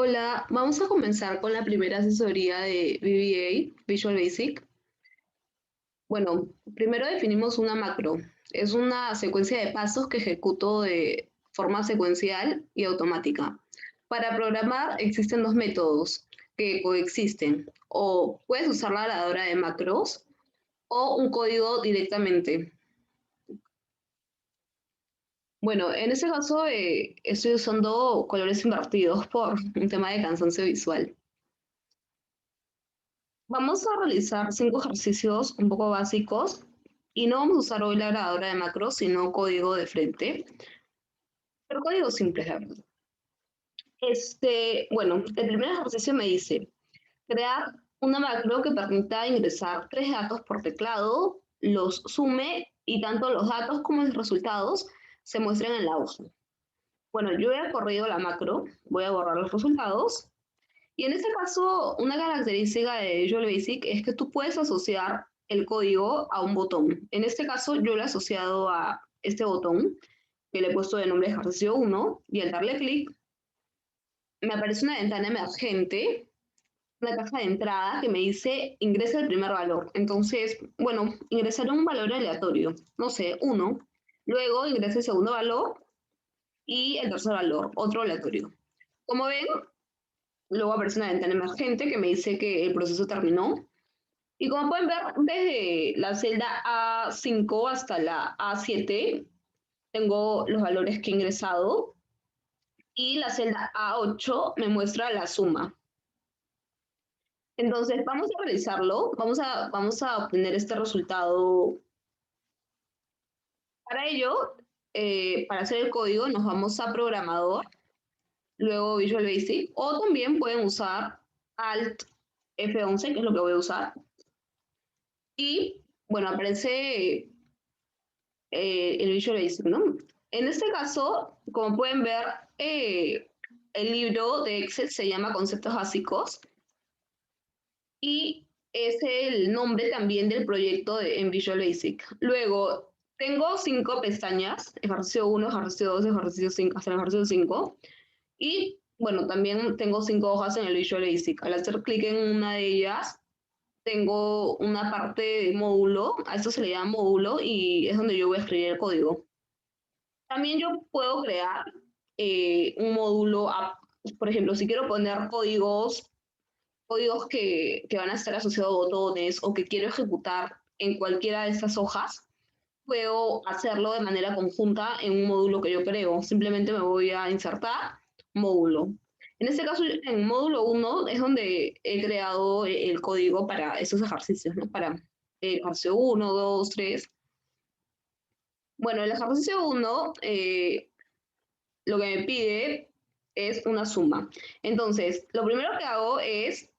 Hola, vamos a comenzar con la primera asesoría de VBA, Visual Basic. Bueno, primero definimos una macro. Es una secuencia de pasos que ejecuto de forma secuencial y automática. Para programar existen dos métodos que coexisten. O puedes usar la lavadora de macros o un código directamente. Bueno, en este caso estoy usando colores invertidos por un tema de cansancio visual. Vamos a realizar 5 ejercicios un poco básicos y no vamos a usar hoy la grabadora de macros, sino código de frente, pero código simple, la verdad. Bueno, el primer ejercicio me dice crear una macro que permita ingresar 3 datos por teclado, los sume y tanto los datos como los resultados se muestren en la hoja. Bueno, yo he corrido la macro, voy a borrar los resultados. Y en este caso, una característica de Visual Basic es que tú puedes asociar el código a un botón. En este caso, yo lo he asociado a este botón, que le he puesto de nombre ejercicio 1, y al darle clic, me aparece una ventana emergente, una caja de entrada que me dice ingresa el primer valor. Entonces, bueno, ingresaré un valor aleatorio, no sé, 1. Luego ingresa el segundo valor y el tercer valor, otro aleatorio. Como ven, luego aparece una ventana emergente que me dice que el proceso terminó. Y como pueden ver, desde la celda A5 hasta la A7 tengo los valores que he ingresado y la celda A8 me muestra la suma. Entonces vamos a realizarlo, vamos a obtener este resultado. Para ello, para hacer el código nos vamos a programador, luego Visual Basic, o también pueden usar Alt F11, que es lo que voy a usar. Y bueno, aparece el Visual Basic, ¿no? En este caso, como pueden ver, el libro de Excel se llama Conceptos Básicos y es el nombre también del proyecto en Visual Basic. Luego, tengo 5 pestañas, ejercicio 1, ejercicio 2, ejercicio 5, hasta el ejercicio 5. Y bueno, también tengo 5 hojas en el Visual Basic. Al hacer clic en una de ellas, tengo una parte de módulo, a esto se le llama módulo y es donde yo voy a escribir el código. También yo puedo crear un módulo, por ejemplo, si quiero poner códigos que van a estar asociados a botones o que quiero ejecutar en cualquiera de estas hojas, puedo hacerlo de manera conjunta en un módulo que yo creo. Simplemente me voy a insertar módulo. En este caso, en módulo 1 es donde he creado el código para esos ejercicios, ¿no? Para el ejercicio 1, 2, 3. Bueno, el ejercicio 1 lo que me pide es una suma. Entonces, lo primero que hago es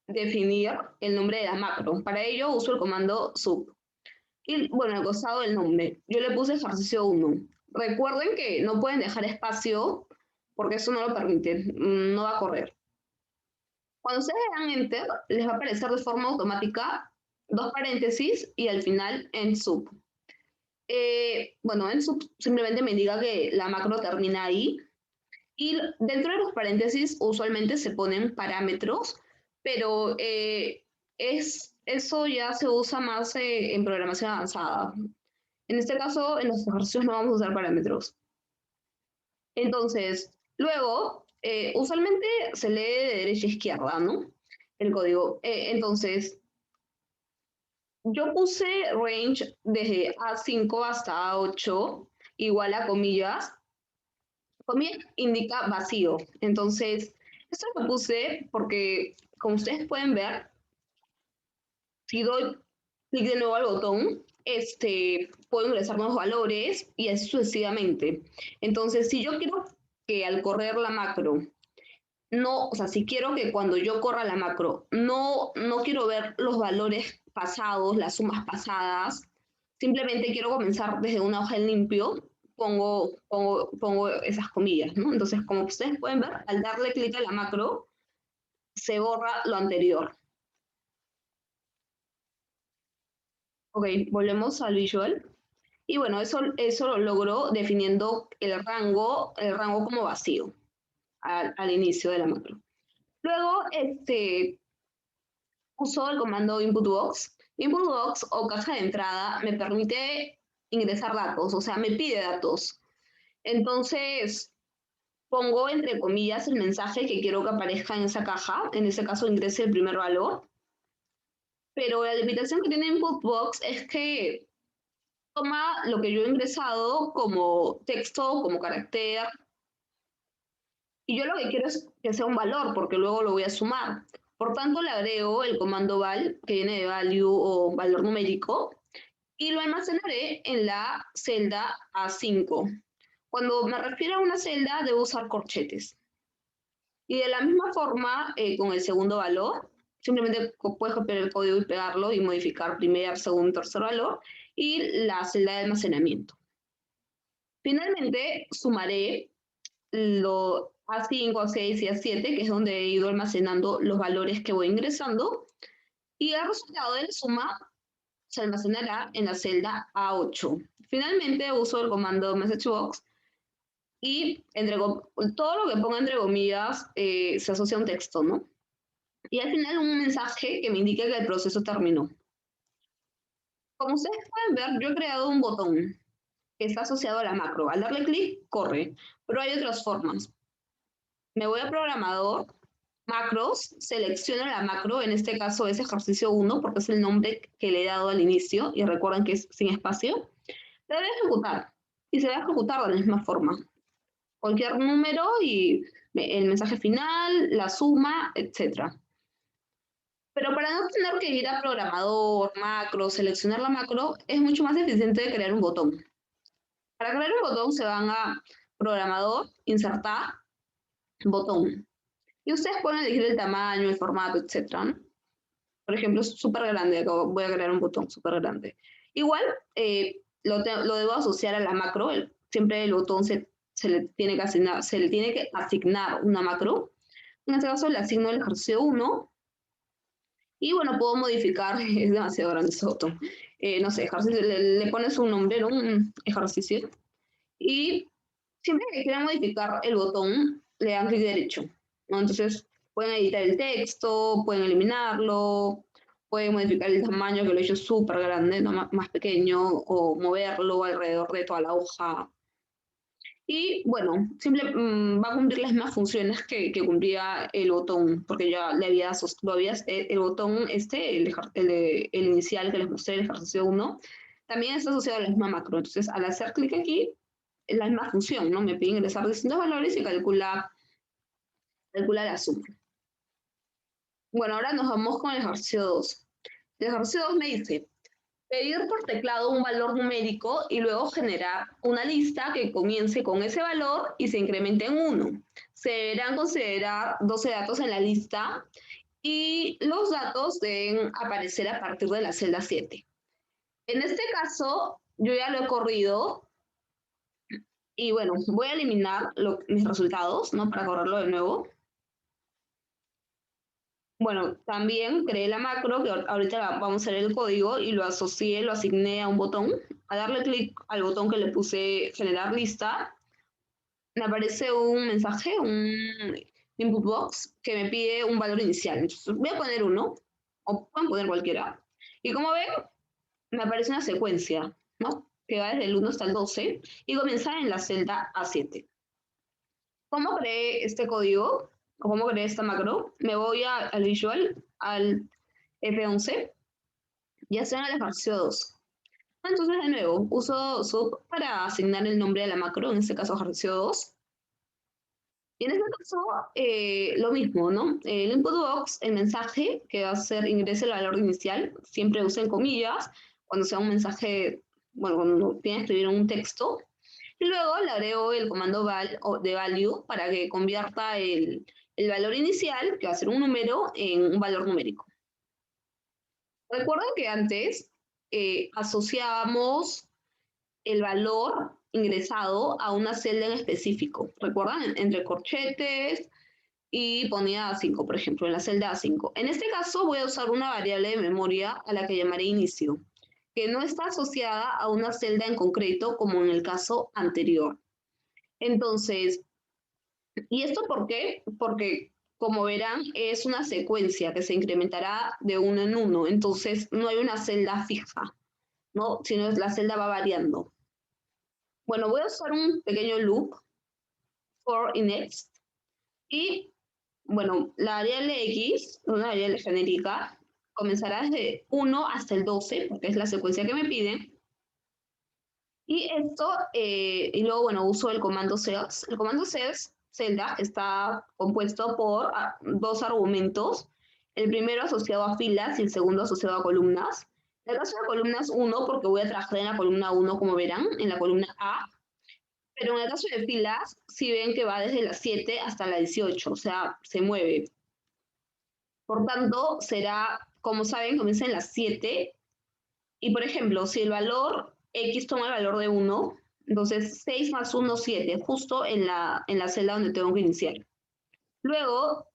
definir el nombre de la macro. Para ello uso el comando sub. Y bueno, al costado del nombre, yo le puse ejercicio 1. Recuerden que no pueden dejar espacio porque eso no lo permite, no va a correr. Cuando ustedes le dan enter, les va a aparecer de forma automática 2 paréntesis y al final en sub. Bueno, en sub simplemente me indica que la macro termina ahí. Y dentro de los paréntesis usualmente se ponen parámetros, pero eso ya se usa más en programación avanzada. En este caso, en los ejercicios no vamos a usar parámetros. Entonces, luego, usualmente se lee de derecha a izquierda, ¿no? El código. Entonces, yo puse range desde A5 hasta A8, igual a comillas. Comillas indica vacío. Entonces, esto lo puse porque, como ustedes pueden ver, si doy clic de nuevo al botón, puedo ingresar nuevos valores y así sucesivamente. Entonces, si yo quiero que al correr la macro, no, o sea, si quiero que cuando yo corra la macro, no quiero ver los valores pasados, las sumas pasadas, simplemente quiero comenzar desde una hoja en limpio, pongo esas comillas, ¿no? Entonces, como ustedes pueden ver, al darle clic a la macro, se borra lo anterior. Ok, volvemos al visual. Y bueno, eso lo logró definiendo el rango como vacío. al inicio de la macro. Luego, uso el comando inputbox. Inputbox o caja de entrada me permite ingresar datos, o sea, me pide datos. Entonces, pongo entre comillas el mensaje que quiero que aparezca en esa caja. En ese caso, ingrese el primer valor. Pero la limitación que tiene Inputbox es que toma lo que yo he ingresado como texto, como carácter, y yo lo que quiero es que sea un valor, porque luego lo voy a sumar. Por tanto, le agrego el comando val, que viene de value o valor numérico, y lo almacenaré en la celda A5. Cuando me refiero a una celda, debo usar corchetes. Y de la misma forma, con el segundo valor, simplemente puedes copiar el código y pegarlo y modificar primer, segundo, tercer valor, y la celda de almacenamiento. Finalmente, sumaré lo A5, A6 y A7, que es donde he ido almacenando los valores que voy ingresando, y el resultado de la suma se almacenará en la celda A8. Finalmente uso el comando messagebox y todo lo que ponga entre comillas se asocia a un texto, ¿no? Y al final un mensaje que me indique que el proceso terminó. Como ustedes pueden ver, yo he creado un botón que está asociado a la macro. Al darle clic, corre, pero hay otras formas. Me voy a programador, macros, selecciono la macro, en este caso es ejercicio 1, porque es el nombre que le he dado al inicio, y recuerden que es sin espacio. Le voy a ejecutar, y se va a ejecutar de la misma forma. Cualquier número y el mensaje final, la suma, etc. Pero para no tener que ir a programador, macro, seleccionar la macro, es mucho más eficiente crear un botón. Para crear un botón se van a programador, insertar, botón. Y ustedes pueden elegir el tamaño, el formato, etc., ¿no? Por ejemplo, es súper grande, voy a crear un botón súper grande. Igual, lo debo asociar a la macro, siempre el botón se le tiene que asignar una macro. En este caso le asigno el ejercicio 1, y bueno, puedo modificar, es demasiado grande ese botón. No sé, le pones un nombre, ¿no? Un ejercicio, y siempre que quieran modificar el botón, le dan clic derecho, ¿no? Entonces, pueden editar el texto, pueden eliminarlo, pueden modificar el tamaño, que lo he hecho súper grande, ¿no? Más pequeño, o moverlo alrededor de toda la hoja. Y bueno, va a cumplir las mismas funciones que cumplía el botón, porque ya el botón el inicial que les mostré, el ejercicio 1, también está asociado a la misma macro. Entonces, al hacer clic aquí, es la misma función, ¿no? Me pide ingresar distintos valores y calcula la suma. Bueno, ahora nos vamos con el ejercicio 2. El ejercicio 2 me dice, pedir por teclado un valor numérico y luego generar una lista que comience con ese valor y se incremente en 1. Se deberán considerar 12 datos en la lista y los datos deben aparecer a partir de la celda 7. En este caso, yo ya lo he corrido y bueno, voy a eliminar mis resultados, ¿no? Para correrlo de nuevo. Bueno, también creé la macro, que ahorita vamos a ver el código, y lo asocié, lo asigné a un botón. Al darle clic al botón que le puse generar lista, me aparece un mensaje, un input box, que me pide un valor inicial. Entonces voy a poner 1, o pueden poner cualquiera. Y como ven, me aparece una secuencia, ¿no? Que va desde el 1 hasta el 12 y comienza en la celda A7. ¿Cómo creé este código? ¿O cómo creé esta macro? Me voy al Visual, al F11, y hacer el ejercicio 2. Entonces, de nuevo, uso sub para asignar el nombre de la macro, en este caso ejercicio 2. Y en este caso, lo mismo, ¿no? El input box, el mensaje que va a ser ingrese el valor inicial, siempre usen comillas, cuando sea un mensaje, bueno, cuando tienen que escribir un texto. Y luego le agrego el comando val de value para que convierta el valor inicial, que va a ser un número, en un valor numérico. Recuerden que antes asociábamos el valor ingresado a una celda en específico. ¿Recuerdan? Entre corchetes y ponía A5, por ejemplo, en la celda A5. En este caso voy a usar una variable de memoria a la que llamaré inicio, que no está asociada a una celda en concreto como en el caso anterior. Entonces, ¿Y esto por qué? Porque, como verán, es una secuencia que se incrementará de uno en uno, entonces no hay una celda fija, ¿no? Sino la celda va variando. Bueno, voy a usar un pequeño loop for y next, y bueno, la variable x, una variable genérica, comenzará desde 1 hasta el 12, porque es la secuencia que me piden. Y esto, y luego, bueno, uso el comando cells. El comando cells, celda, está compuesto por dos argumentos. El primero asociado a filas y el segundo asociado a columnas. En el caso de columnas 1, porque voy a trabajar en la columna 1, como verán, en la columna A. Pero en el caso de filas, si ven que va desde la 7 hasta la 18, o sea, se mueve. Por tanto, será, como saben, comienza en las 7. Y por ejemplo, si el valor X toma el valor de 1, entonces 6 más 1, 7, justo en la celda donde tengo que iniciar. Luego,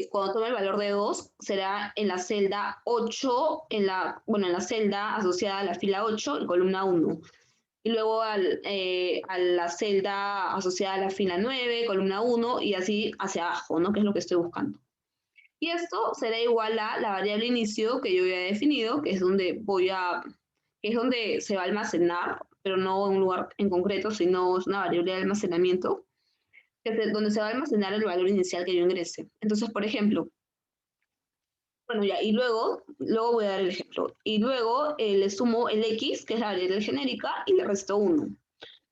cuando tome el valor de 2, será en la celda 8, en la celda asociada a la fila 8, en columna 1. Y luego a la celda asociada a la fila 9, columna 1, y así hacia abajo, ¿no? Que es lo que estoy buscando. Y esto será igual a la variable inicio que yo ya he definido, que es donde que es donde se va a almacenar, pero no en un lugar en concreto, sino es una variable de almacenamiento, donde se va a almacenar el valor inicial que yo ingrese. Entonces, por ejemplo, bueno, ya, y luego voy a dar el ejemplo. Y luego le sumo el x, que es la variable genérica, y le resto 1,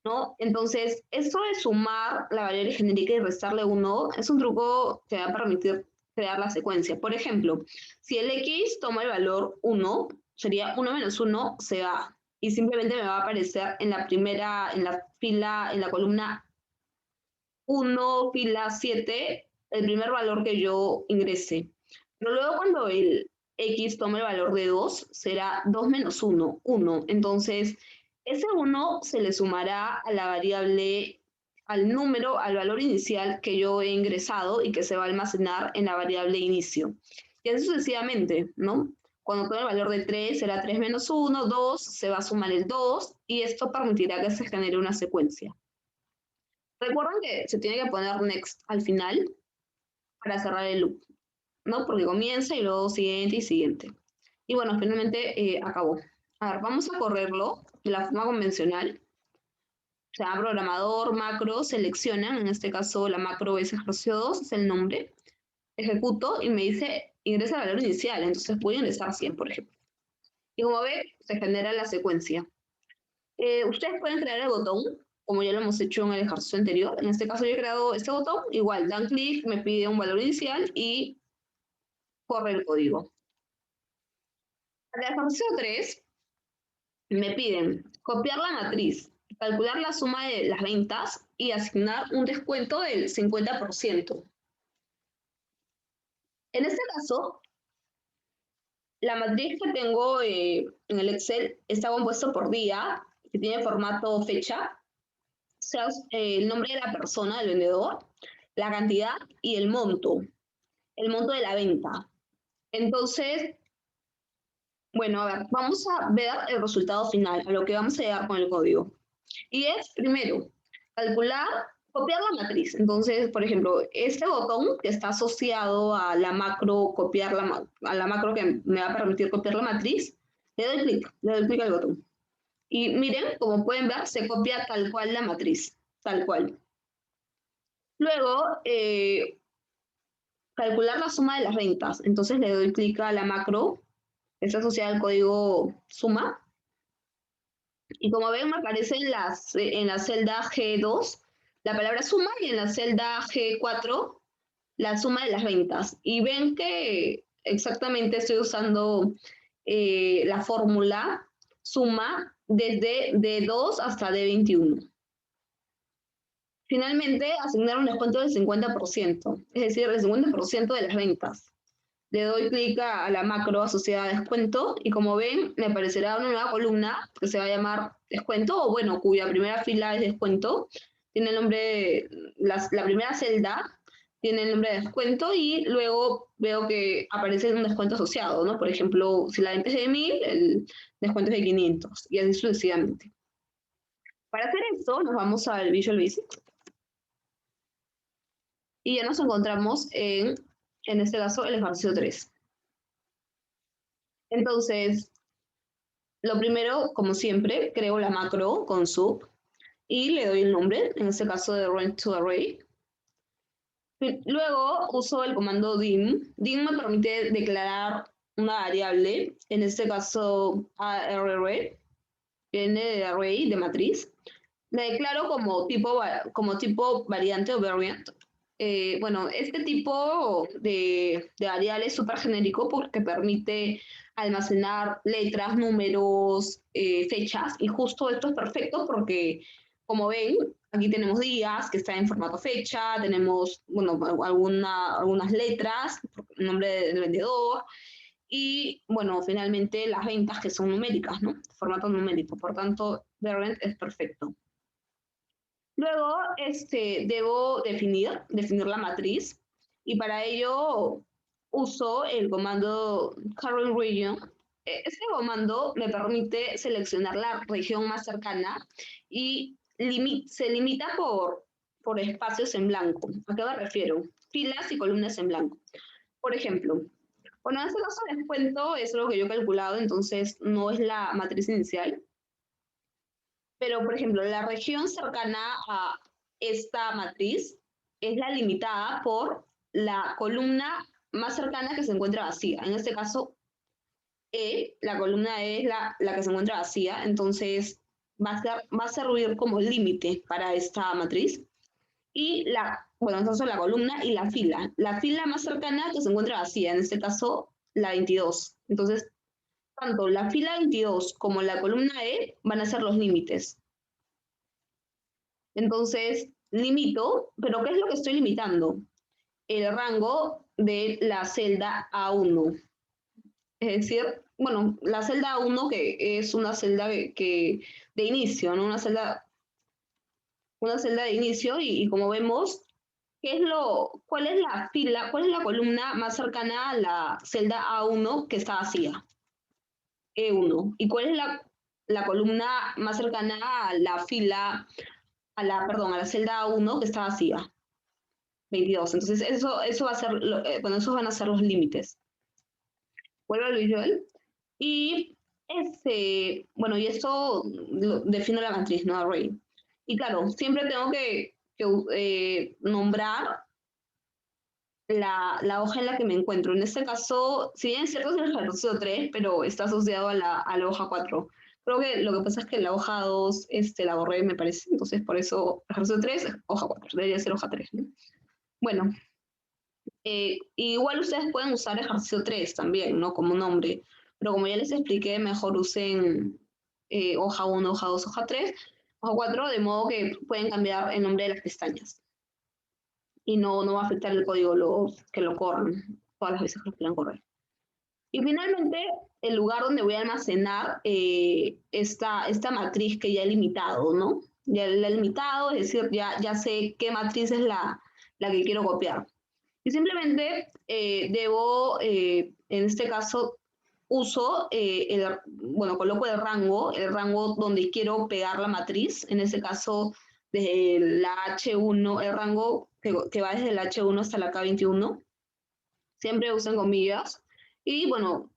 ¿no? Entonces, esto de sumar la variable genérica y restarle 1 es un truco que va a permitir crear la secuencia. Por ejemplo, si el x toma el valor 1, sería 1 menos 1 se va. Y simplemente me va a aparecer en la primera, en la fila, en la columna 1, fila 7, el primer valor que yo ingrese. Pero luego cuando el x tome el valor de 2, será 2 menos 1, 1. Entonces, ese 1 se le sumará a la variable, al número, al valor inicial que yo he ingresado y que se va a almacenar en la variable inicio. Y así sucesivamente, ¿no? Cuando tome el valor de 3, será 3 menos 1, 2, se va a sumar el 2 y esto permitirá que se genere una secuencia. Recuerden que se tiene que poner next al final para cerrar el loop, ¿no? Porque comienza y luego siguiente y siguiente. Y bueno, finalmente acabó. A ver, vamos a correrlo de la forma convencional. O sea, programador, macro, seleccionan, en este caso la macro es ejercicio 2, es el nombre. Ejecuto y me dice ingresa el valor inicial, entonces voy a ingresar 100, por ejemplo. Y como ve, se genera la secuencia. Ustedes pueden crear el botón, como ya lo hemos hecho en el ejercicio anterior. En este caso yo he creado este botón, igual dan clic, me pide un valor inicial y corre el código. Para el ejercicio 3 me piden copiar la matriz, calcular la suma de las ventas y asignar un descuento del 50%. En este caso, la matriz que tengo en el Excel está compuesta por día, que tiene formato fecha, sea el nombre de la persona, del vendedor, la cantidad y el monto de la venta. Entonces, bueno, a ver, vamos a ver el resultado final, a lo que vamos a llegar con el código. Y es, primero, calcular, copiar la matriz. Entonces, por ejemplo, este botón que está asociado a la macro, a la macro que me va a permitir copiar la matriz, le doy clic al botón. Y miren, como pueden ver, se copia tal cual la matriz, tal cual. Luego, calcular la suma de las ventas. Entonces le doy clic a la macro, que está asociada al código suma. Y como ven, me aparece en la celda G2 la palabra suma y en la celda G4 la suma de las ventas. Y ven que exactamente estoy usando la fórmula suma desde D2 hasta D21. Finalmente, asignar un descuento del 50%, es decir, el 50% de las ventas. Le doy clic a la macro asociada a descuento y como ven me aparecerá una nueva columna que se va a llamar descuento o bueno, cuya primera fila es descuento. Tiene el nombre, la primera celda tiene el nombre de descuento y luego veo que aparece un descuento asociado, ¿no? Por ejemplo, si la venta es de 1000, el descuento es de 500 y así sucesivamente. Para hacer esto nos vamos al Visual Basic. Y ya nos encontramos en este caso, el ejercicio 3. Entonces, lo primero, como siempre, creo la macro con sub y le doy el nombre, en este caso de range to array. Luego uso el comando dim. Dim me permite declarar una variable, en este caso array, viene de array, de matriz. La declaro como tipo variante o variant. Bueno, este tipo de variable es súper genérico porque permite almacenar letras, números, fechas, y justo esto es perfecto porque, como ven, aquí tenemos días que está en formato fecha, tenemos, bueno, algunas letras, el nombre del vendedor, y, bueno, finalmente las ventas que son numéricas, ¿no? Formato numérico. Por tanto, variant es perfecto. Luego, debo definir la matriz, y para ello uso el comando current region. Este comando me permite seleccionar la región más cercana y se limita por espacios en blanco. ¿A qué me refiero? Filas y columnas en blanco. Por ejemplo, bueno, en este caso descuento es lo que yo he calculado, entonces no es la matriz inicial. Pero, por ejemplo, la región cercana a esta matriz es la limitada por la columna más cercana que se encuentra vacía. En este caso, la columna E es la que se encuentra vacía, entonces va a servir como límite para esta matriz. Y bueno, entonces la columna y la fila. La fila más cercana que se encuentra vacía, en este caso, la 22. Entonces, tanto la fila 22 como la columna E van a ser los límites. Entonces, limito, pero ¿qué es lo que estoy limitando? El rango de la celda A1. Es decir, bueno, la celda A1, que es una celda de inicio, ¿no? Una celda de inicio, y como vemos, ¿cuál es la fila, cuál es la columna más cercana a la celda A1 que está vacía? E1. ¿Y cuál es la columna más cercana a la fila, perdón, a la celda A1 que está vacía? 22. Entonces, eso va a ser, bueno, esos van a ser los límites. Vuelvo al visual. Y bueno, y esto define la matriz, ¿no? Array. Y claro, siempre tengo que nombrar la hoja en la que me encuentro. En este caso, si bien es cierto, es el ejercicio 3, pero está asociado a la hoja 4. Creo que lo que pasa es que la hoja 2 la borré, me parece. Entonces, por eso, ejercicio 3, hoja 4. Debería ser hoja 3, ¿no? Bueno, igual ustedes pueden usar ejercicio 3 también, ¿no? Como nombre, pero como ya les expliqué, mejor usen hoja 1, hoja 2, hoja 3, hoja 4, de modo que pueden cambiar el nombre de las pestañas y no va a afectar el código que lo corran todas las veces que lo quieran correr. Y finalmente, el lugar donde voy a almacenar esta matriz que ya he limitado, ¿no? Ya la he limitado, es decir, ya sé qué matriz es la que quiero copiar. Y simplemente debo, en este caso, bueno, coloco el rango donde quiero pegar la matriz, en este caso, desde la H1, el rango que va desde la H1 hasta la K21, siempre usan comillas, y bueno,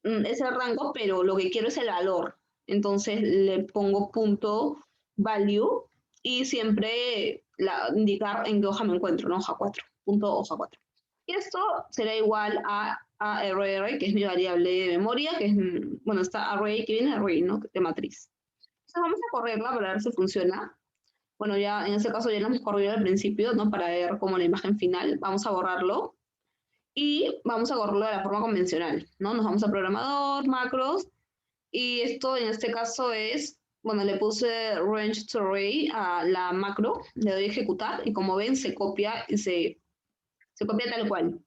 es el rango, pero lo que quiero es el valor, entonces le pongo punto value, y siempre indicar en qué hoja me encuentro, ¿no? Hoja 4, punto hoja 4. Y esto será igual a array, que es mi variable de memoria, que es, bueno, está array, que viene de array, ¿no? De matriz. Entonces vamos a correrla para ver si funciona. Bueno, ya en ese caso ya lo hemos corrido al principio, ¿no? Para ver como la imagen final. Vamos a borrarlo y vamos a correrlo de la forma convencional, ¿no? Nos vamos a programador, macros, y esto en este caso es, bueno, le puse range to array a la macro, le doy a ejecutar, y como ven se copia y se copia tal cual.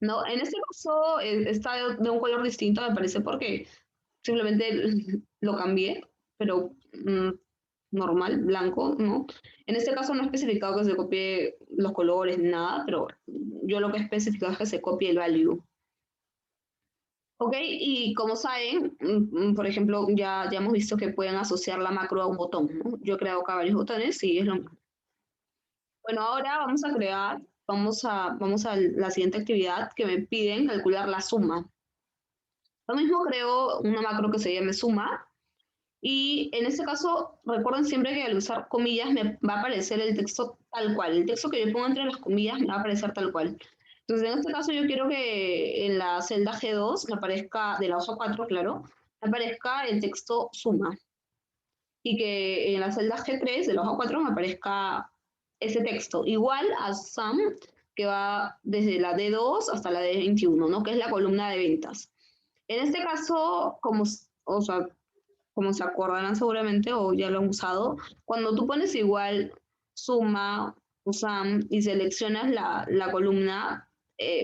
No, en este caso está de un color distinto, me parece, porque simplemente lo cambié, pero normal, blanco, ¿no? En este caso no he especificado que se copie los colores ni nada, pero yo lo que he especificado es que se copie el value. Ok, y como saben, por ejemplo, ya hemos visto que pueden asociar la macro a un botón, ¿no? Yo he creado acá varios botones y es lo mismo. Bueno, ahora vamos a la siguiente actividad que me piden calcular la suma. Lo mismo creo una macro que se llame suma. Y en este caso, recuerden siempre que al usar comillas me va a aparecer el texto tal cual. El texto que yo pongo entre las comillas me va a aparecer tal cual. Entonces, en este caso, yo quiero que en la celda G2 me aparezca, de la hoja 4, claro, me aparezca el texto suma. Y que en la celda G3 de la hoja 4 me aparezca ese texto. Igual a sum, que va desde la D2 hasta la D21, ¿no? Que es la columna de ventas. En este caso, o sea, como se acordarán seguramente o ya lo han usado, cuando tú pones igual suma o sum y seleccionas la columna,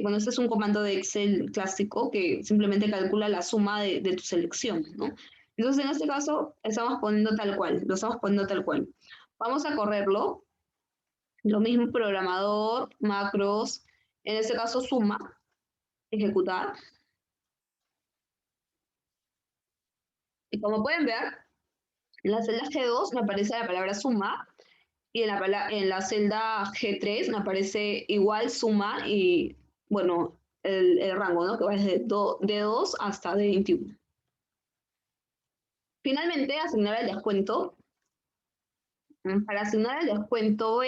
bueno, este es un comando de Excel clásico que simplemente calcula la suma de tu selección, ¿no? Entonces, en este caso, estamos poniendo tal cual, lo estamos poniendo tal cual. Vamos a correrlo, lo mismo programador, macros, en este caso suma, ejecutar. Y como pueden ver, en la celda G2 me aparece la palabra suma y en la celda G3 me aparece igual suma y, bueno, el rango, ¿no? Que va desde D2 hasta D21. Finalmente, asignar el descuento. Para asignar el descuento,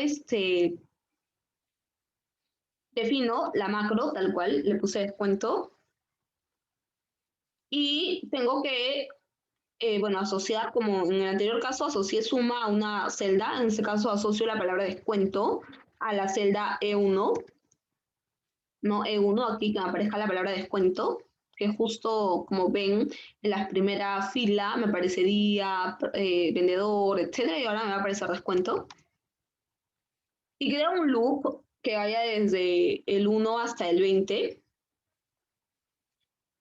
defino la macro, tal cual, le puse descuento, y tengo que, bueno, asociar, como en el anterior caso, asocié suma a una celda, en este caso asocio la palabra descuento a la celda E1, ¿no? E1, aquí que me aparezca la palabra descuento, que justo como ven en la primera fila me aparecería vendedor, etcétera, y ahora me va a aparecer descuento. Y creo un loop que vaya desde el 1 hasta el 20.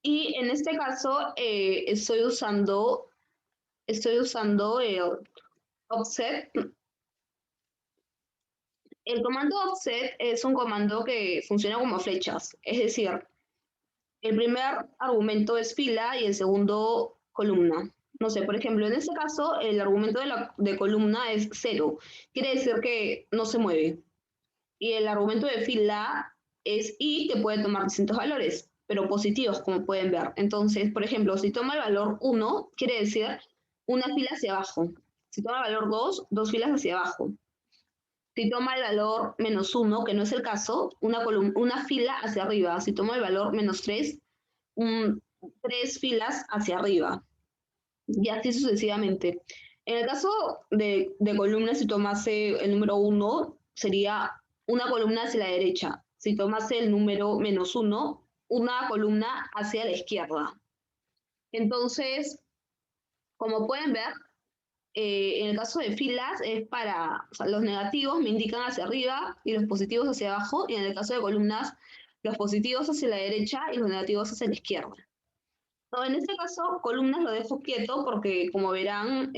Y en este caso estoy usando offset. El comando offset es un comando que funciona como flechas, es decir, el primer argumento es fila y el segundo columna. No sé, por ejemplo, en este caso el argumento de columna es 0, quiere decir que no se mueve. Y el argumento de fila es i, que puede tomar distintos valores, pero positivos, como pueden ver. Entonces, por ejemplo, si toma el valor 1, quiere decir una fila hacia abajo. Si toma el valor 2, dos filas hacia abajo. Si toma el valor -1, que no es el caso, una fila hacia arriba. Si toma el valor -3, tres filas hacia arriba. Y así sucesivamente. En el caso de columnas, si tomase el número 1, sería una columna hacia la derecha. Si tomase el número -1, una columna hacia la izquierda. Entonces, como pueden ver, en el caso de filas es o sea, los negativos me indican hacia arriba y los positivos hacia abajo, y en el caso de columnas, los positivos hacia la derecha y los negativos hacia la izquierda. No, en este caso, columnas lo dejo quieto porque, como verán,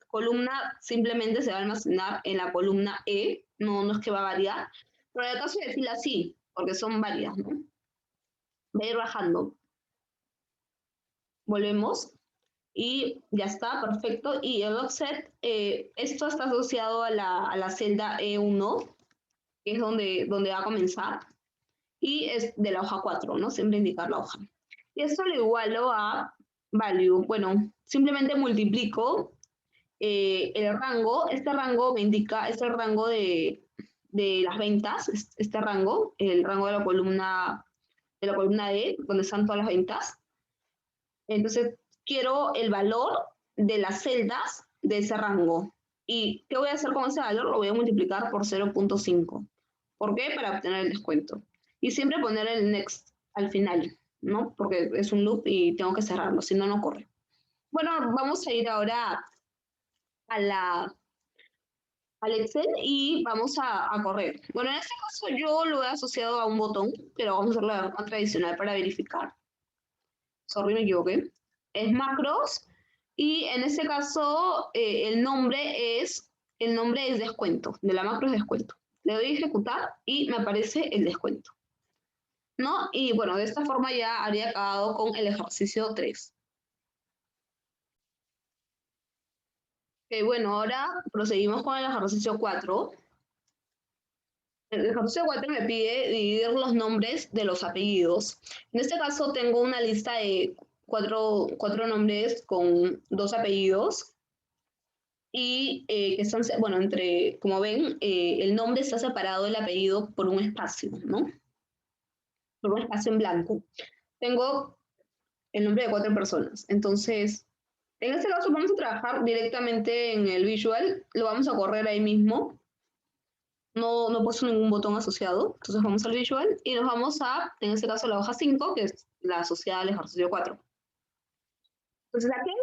columna simplemente se va a almacenar en la columna E, no, no es que va a variar, pero en el caso de fila sí, porque son varias, ¿no? Voy a ir bajando. Volvemos. Y ya está, perfecto. Y el offset, esto está asociado a la celda E1, que es donde va a comenzar, y es de la hoja 4, ¿no? Siempre indicar la hoja. Y esto lo igualo a value. Bueno, simplemente multiplico el rango. Este rango me indica, es el rango de las ventas, este rango, el rango de la columna E, donde están todas las ventas. Entonces, quiero el valor de las celdas de ese rango. ¿Y qué voy a hacer con ese valor? Lo voy a multiplicar por 0.5. ¿Por qué? Para obtener el descuento. Y siempre poner el next al final, ¿no? Porque es un loop y tengo que cerrarlo, si no, no corre. Bueno, vamos a ir ahora a al Excel y vamos a correr. Bueno, en este caso yo lo he asociado a un botón, pero vamos a hacer la forma tradicional para verificar. Sorry, me equivoqué. Es macros y en este caso el nombre es descuento, de la macro es descuento. Le doy a ejecutar y me aparece el descuento, ¿no? Y bueno, de esta forma ya habría acabado con el ejercicio 3. Bueno, ahora proseguimos con el ejercicio 4. El ejercicio 4 me pide dividir los nombres de los apellidos. En este caso tengo una lista de cuatro nombres con 2 apellidos y que están, bueno, como ven, el nombre está separado del apellido por un espacio, ¿no? Por un espacio en blanco. Tengo el nombre de 4 personas. Entonces, en este caso vamos a trabajar directamente en el visual, lo vamos a correr ahí mismo. No he puesto ningún botón asociado, entonces vamos al visual y nos vamos a, en este caso, la hoja 5, que es la asociada al ejercicio 4. Entonces, aquí hay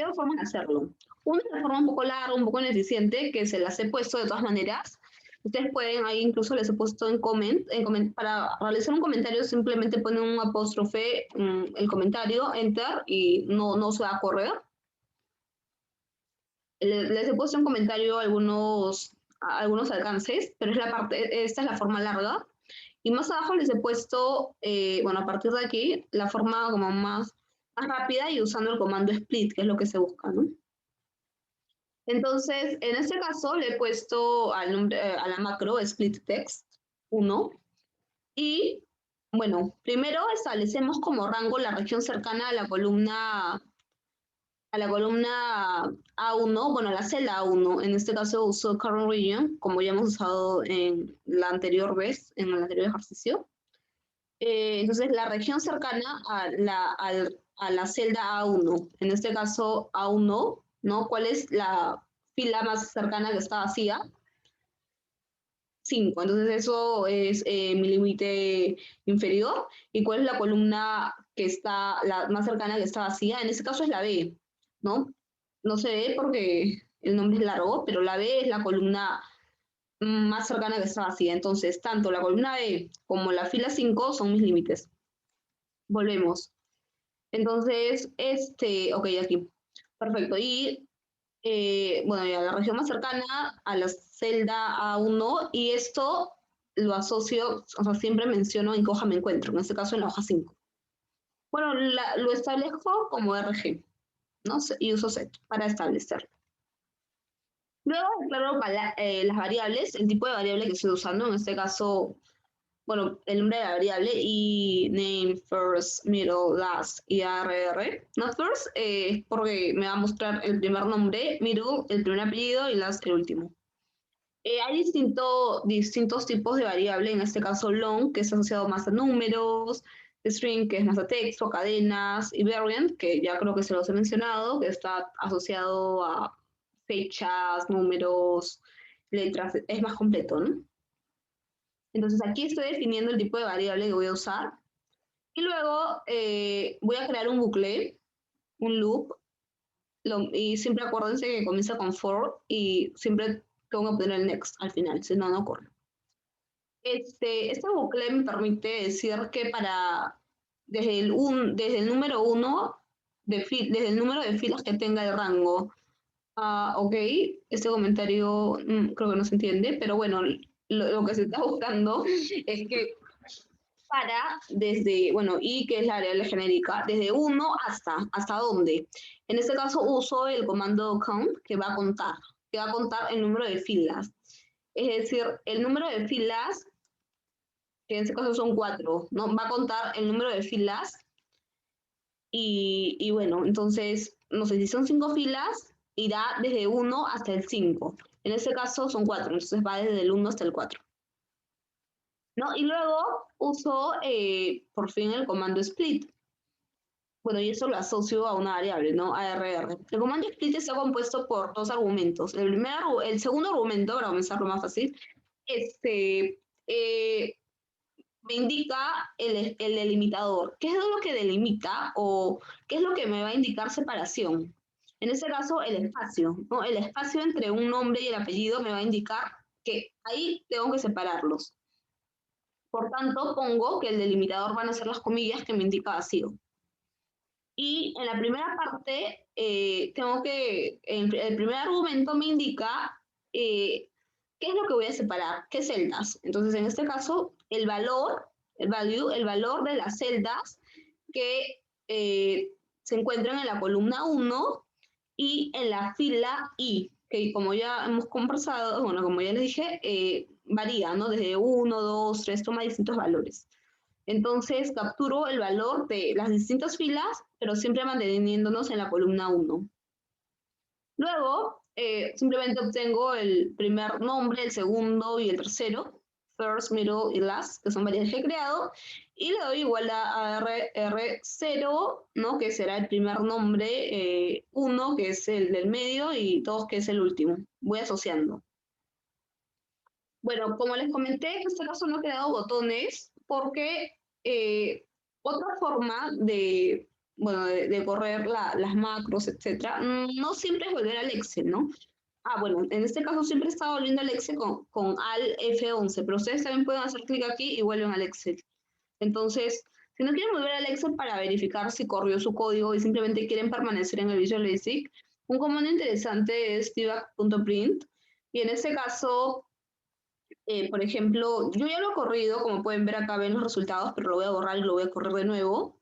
dos formas de hacerlo. Una es de forma un poco larga, un poco ineficiente, que se las he puesto de todas maneras. Ustedes pueden, ahí incluso les he puesto en comment, para realizar un comentario simplemente ponen un apóstrofe, el comentario, enter, y no se va a correr. Les he puesto en comentario algunos alcances, pero esta es la forma larga. Y más abajo les he puesto, bueno, a partir de aquí, la forma como más rápida y usando el comando split, que es lo que se busca, ¿no? Entonces, en este caso le he puesto a la macro split text 1 y, bueno, primero establecemos como rango la región cercana a la columna A1, bueno, la celda A1, en este caso uso current region, como ya hemos usado en la anterior vez, en el anterior ejercicio. Entonces, la región cercana a la celda A1, en este caso A1, ¿no? ¿Cuál es la fila más cercana que está vacía? 5. Entonces, eso es mi límite inferior. ¿Y cuál es la columna que está, la más cercana que está vacía? En este caso es la B, ¿no? No se ve porque el nombre es largo, pero la B es la columna más cercana que está vacía. Entonces, tanto la columna B como la fila 5 son mis límites. Volvemos. Entonces, ok, aquí. Perfecto. Y, bueno, ya la región más cercana a la celda A1 y esto lo asocio, o sea, siempre menciono en qué hoja me encuentro, en este caso en la hoja 5. Bueno, lo establezco como RG, ¿no? Y uso set para establecerlo. Luego declaro las variables, el tipo de variable que estoy usando, en este caso, bueno, el nombre de la variable y name, first, middle, last y ARR. Not first, porque me va a mostrar el primer nombre, middle, el primer apellido y last, el último. Hay distintos tipos de variable, en este caso long, que es asociado más a números, string, que es más a texto, cadenas, y variant, que ya creo que se los he mencionado, que está asociado a fechas, números, letras, es más completo, ¿no? Entonces aquí estoy definiendo el tipo de variable que voy a usar. Y luego voy a crear un bucle, un loop, y siempre acuérdense que comienza con for y siempre tengo que poner el next al final, si no, no ocurre. Este bucle me permite decir que desde el número 1, desde el número de filas que tenga el rango. Ok, este comentario creo que no se entiende, pero bueno, lo que se está buscando es que bueno, y que es la variable genérica, desde 1 ¿hasta dónde? En este caso uso el comando count que va a contar el número de filas. Es decir, el número de filas, que en este caso son 4, ¿no? Va a contar el número de filas y bueno, entonces, no sé si son 5 filas, irá desde 1 hasta el 5. En este caso son 4, entonces va desde el 1 hasta el 4. ¿No? Y luego uso por fin el comando split. Bueno, y eso lo asocio a una variable, ¿no? ARR. El comando split está compuesto por 2 argumentos. El segundo argumento, para comenzarlo más fácil, me indica el delimitador. ¿Qué es lo que delimita o qué es lo que me va a indicar separación? En este caso, el espacio, ¿no? El espacio entre un nombre y el apellido me va a indicar que ahí tengo que separarlos. Por tanto, pongo que el delimitador van a ser las comillas que me indica vacío. Y en la primera parte, el primer argumento me indica qué es lo que voy a separar, qué celdas. Entonces, en este caso, el valor de las celdas que se encuentran en la columna 1 y en la fila I. que como ya hemos conversado, bueno, como ya les dije, varía, ¿no? Desde 1, 2, 3, toma distintos valores. Entonces capturo el valor de las distintas filas, pero siempre manteniéndonos en la columna 1. Luego, simplemente obtengo el primer nombre, el segundo y el tercero, first, middle y last, que son variables que he creado, y le doy igual a R0, ¿no? Que será el primer nombre, 1, que es el del medio, y 2, que es el último. Voy asociando. Bueno, como les comenté, en este caso no he creado botones porque otra forma de, bueno, de correr las macros, etcétera, no siempre es volver al Excel, ¿no? Ah, bueno, en este caso siempre he estado volviendo al Excel con Alt F11, pero ustedes también pueden hacer clic aquí y vuelven al Excel. Entonces, si no quieren volver al Excel para verificar si corrió su código y simplemente quieren permanecer en el Visual Basic, un comando interesante es debug.print, y en este caso por ejemplo, yo ya lo he corrido, como pueden ver acá ven los resultados, pero lo voy a borrar y lo voy a correr de nuevo.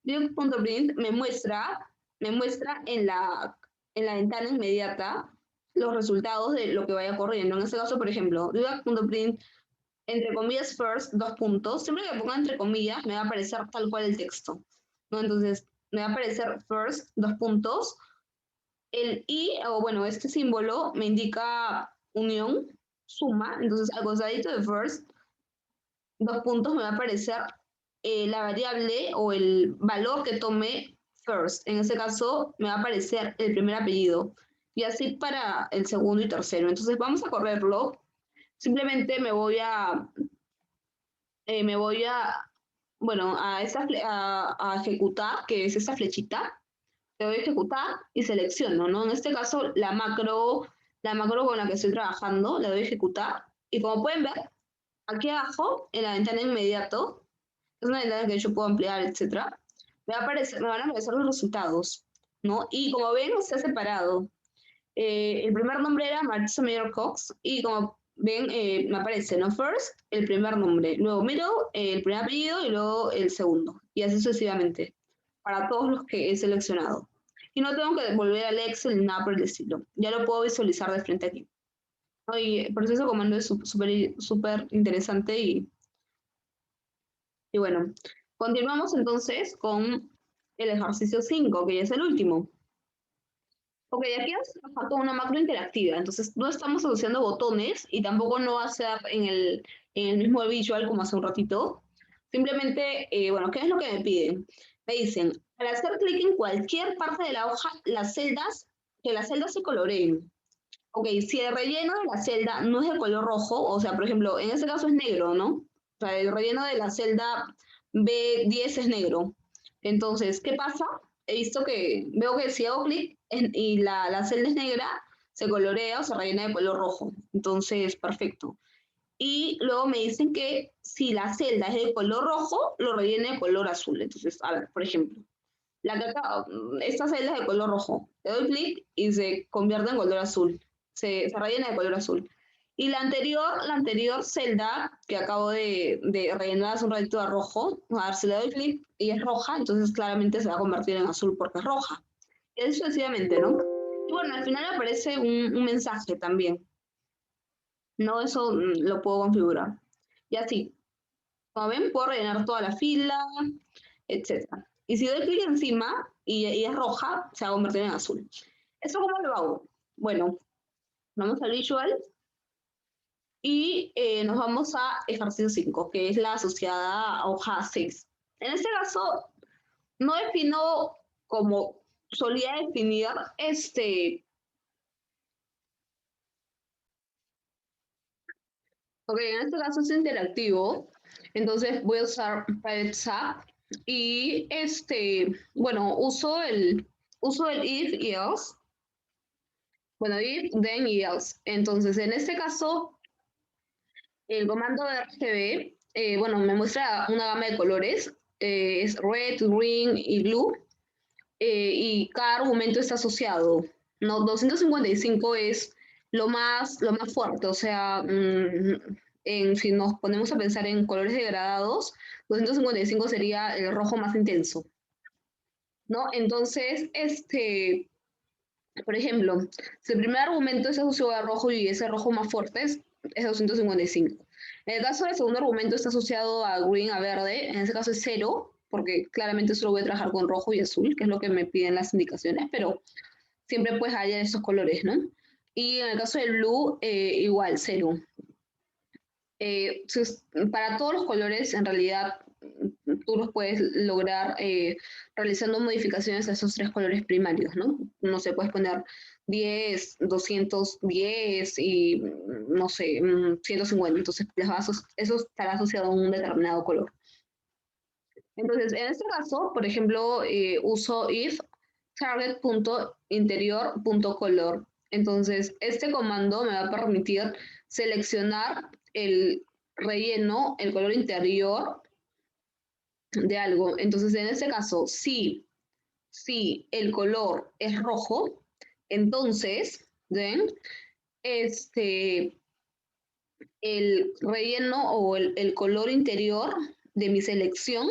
Div.print me muestra en la ventana inmediata los resultados de lo que vaya corriendo. En este caso, por ejemplo, div.print, entre comillas, first, 2 puntos. Siempre que ponga entre comillas, me va a aparecer tal cual el texto, ¿no? Entonces, me va a aparecer first, 2 puntos. El i, o bueno, este símbolo me indica unión, suma, entonces al costadito de first, 2 puntos, me va a aparecer la variable o el valor que tome first. En este caso me va a aparecer el primer apellido y así para el segundo y tercero. Entonces vamos a correrlo. Simplemente me voy a, bueno, a ejecutar, que es esa flechita. Le doy a ejecutar y selecciono, ¿no? En este caso, la macro con la que estoy trabajando, le doy a ejecutar. Y como pueden ver, aquí abajo, en la ventana inmediato, es una ventana que yo puedo ampliar, etcétera, me van a aparecer los resultados, ¿no? Y como ven, está separado. El primer nombre era Marisa Mayer Cox, y como ven, me aparece, ¿no? First, el primer nombre, luego middle, el primer apellido, y luego el segundo, y así sucesivamente, para todos los que he seleccionado. Y no tengo que volver al Excel ni nada por el estilo, ya lo puedo visualizar de frente aquí. Y el proceso de comando es súper interesante y bueno, continuamos entonces con el ejercicio 5, que ya es el último. Ok, aquí nos falta una macro interactiva, entonces no estamos asociando botones y tampoco no va a ser en el mismo visual como hace un ratito. Simplemente, bueno, ¿qué es lo que me piden? Me dicen, para hacer clic en cualquier parte de la hoja, que las celdas se coloreen. Ok, si el relleno de la celda no es de color rojo, o sea, por ejemplo, en este caso es negro, ¿no? O sea, el relleno de la celda B10 es negro. Entonces, ¿qué pasa? Veo que si hago clic y la celda es negra, se colorea o se rellena de color rojo. Entonces, perfecto. Y luego me dicen que si la celda es de color rojo, lo rellene de color azul. Entonces, a ver, por ejemplo, esta celda es de color rojo. Le doy clic y se convierte en color azul. Se rellena de color azul. Y la anterior celda que acabo de rellenar hace un ratito de rojo, a ver si le doy clic y es roja, entonces claramente se va a convertir en azul porque es roja. Y así sucesivamente, ¿no? Y bueno, al final aparece un mensaje también, ¿no? Eso lo puedo configurar. Y así, como ven, puedo rellenar toda la fila, etcétera. Y si doy clic encima y es roja, se va a convertir en azul. ¿Eso cómo lo hago? Bueno, vamos al visual y nos vamos a ejercicio 5, que es la asociada a hoja 6. En este caso, no defino como solía definir ok, en este caso es interactivo, entonces voy a usar Private Sap y bueno, uso el if y else, bueno, if, then y else. Entonces, en este caso, el comando de RGB, bueno, me muestra una gama de colores, es red, green y blue, y cada argumento está asociado. No, 255 es lo más fuerte, o sea, si nos ponemos a pensar en colores degradados, 255 sería el rojo más intenso, ¿no? Entonces, Por ejemplo, si el primer argumento es asociado a rojo y ese rojo más fuerte es 255. En el caso del segundo argumento está asociado a green, a verde, en ese caso es cero, porque claramente solo voy a trabajar con rojo y azul, que es lo que me piden las indicaciones, pero siempre pues hay esos colores, ¿no? Y en el caso del blue, igual, cero. Para todos los colores, en realidad, tú los puedes lograr realizando modificaciones a esos tres colores primarios, ¿no? No sé, puedes poner 10, 210 y, no sé, 150. Entonces, eso estará asociado a un determinado color. Entonces, en este caso, por ejemplo, uso if target.interior.color. Entonces, este comando me va a permitir seleccionar el relleno, el color interior de algo. Entonces, en este caso, si el color es rojo, entonces, ¿ven? Este, el relleno o el color interior de mi selección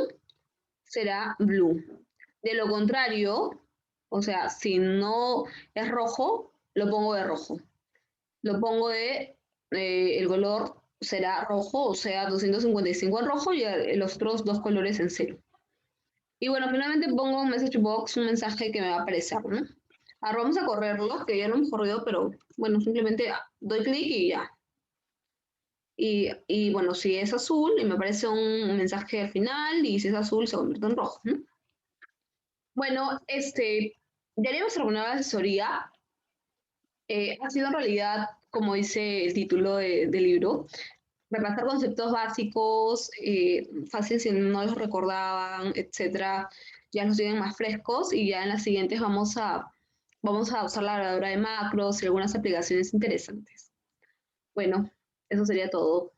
será blue. De lo contrario, o sea, si no es rojo, lo pongo de rojo. Lo pongo el color será rojo, o sea, 255 en rojo y los otros dos colores en cero. Y bueno, finalmente pongo un message box, un mensaje que me va a aparecer, ¿no? Ahora vamos a correrlo, que ya lo hemos corrido, pero bueno, simplemente doy clic y ya. Y bueno, si es azul, y me aparece un mensaje al final, y si es azul, se convierte en rojo, ¿no? Bueno, ya haremos alguna asesoría. Ha sido en realidad, como dice el título del libro, repasar conceptos básicos, fácil si no los recordaban, etcétera, ya los tienen más frescos y ya en las siguientes vamos a usar la grabadora de macros y algunas aplicaciones interesantes. Bueno, eso sería todo.